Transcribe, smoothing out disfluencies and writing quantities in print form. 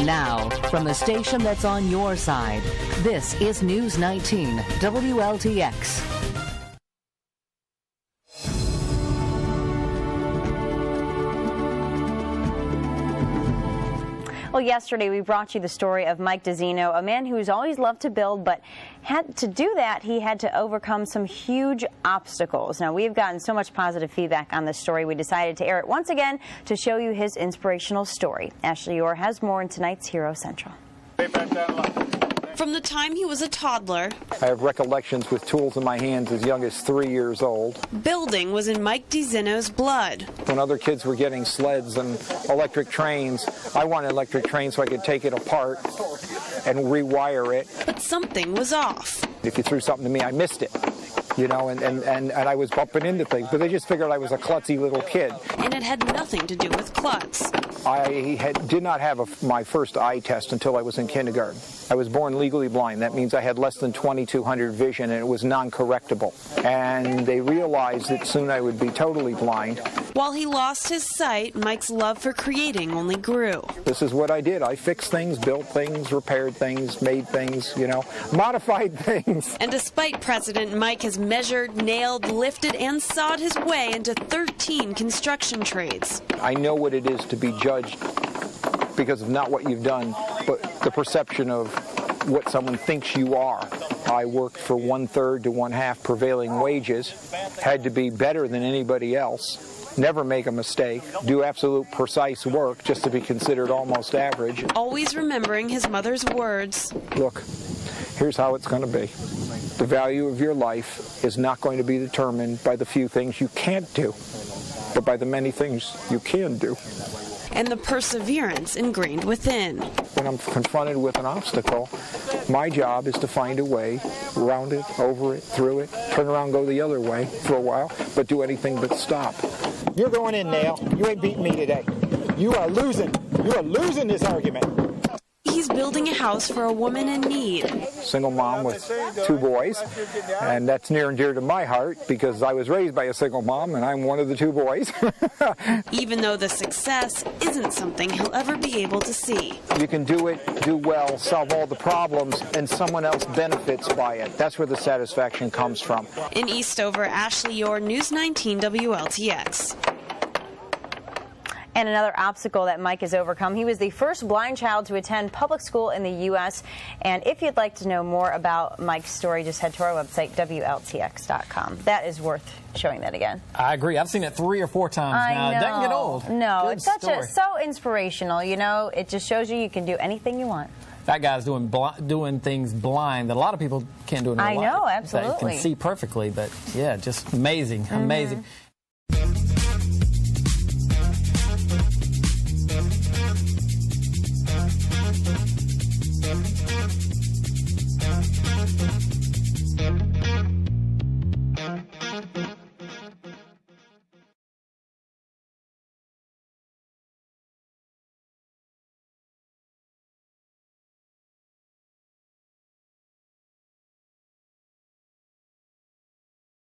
Now, from the station that's on your side, this is News 19 WLTX. Well, yesterday we brought you the story of Mike DeZinno, a man who's always loved to build, but to do that, he had to overcome some huge obstacles. Now, we've gotten so much positive feedback on this story, we decided to air it once again to show you his inspirational story. Ashley Orr has more in tonight's Hero Central. From the time he was a toddler, I have recollections with tools in my hands as young as 3 years old. Building was in Mike DeZinno's blood. When other kids were getting sleds and electric trains, I wanted an electric train so I could take it apart and rewire it. But something was off. If you threw something to me, I missed it. You know, and I was bumping into things, but they just figured I was a klutzy little kid. And it had nothing to do with klutz. I did not have my first eye test until I was in kindergarten. I was born legally blind. That means I had less than 2200 vision, and it was non-correctable. And they realized that soon I would be totally blind. While he lost his sight, Mike's love for creating only grew. This is what I did. I fixed things, built things, repaired things, made things, you know, modified things. And despite precedent, Mike has measured, nailed, lifted, and sawed his way into 13 construction trades. I know what it is to be judged because of not what you've done, but the perception of what someone thinks you are. I worked for 1/3 to 1/2 prevailing wages, had to be better than anybody else, never make a mistake, do absolute precise work just to be considered almost average. Always remembering his mother's words. Look, here's how it's going to be. The value of your life is not going to be determined by the few things you can't do, but by the many things you can do. And the perseverance ingrained within. When I'm confronted with an obstacle, my job is to find a way around it, over it, through it, turn around, go the other way for a while, but do anything but stop. You're going in, Nail. You ain't beating me today. You are losing. You are losing this argument. He's building a house for a woman in need. Single mom with 2 boys, and that's near and dear to my heart because I was raised by a single mom and I'm one of the 2 boys. Even though the success isn't something he'll ever be able to see. You can do it, do well, solve all the problems, and someone else benefits by it. That's where the satisfaction comes from. In Eastover, Ashley Orr, News 19 WLTX. And another obstacle that Mike has overcome. He was the first blind child to attend public school in the U.S. And if you'd like to know more about Mike's story, just head to our website, WLTX.com. That is worth showing that again. I agree. I've seen it 3 or 4 times now. It doesn't get old. No, Good it's story. so inspirational. You know, it just shows you can do anything you want. That guy's doing things blind that a lot of people can't do in their life. I know, absolutely. That can see perfectly, but yeah, just amazing, amazing.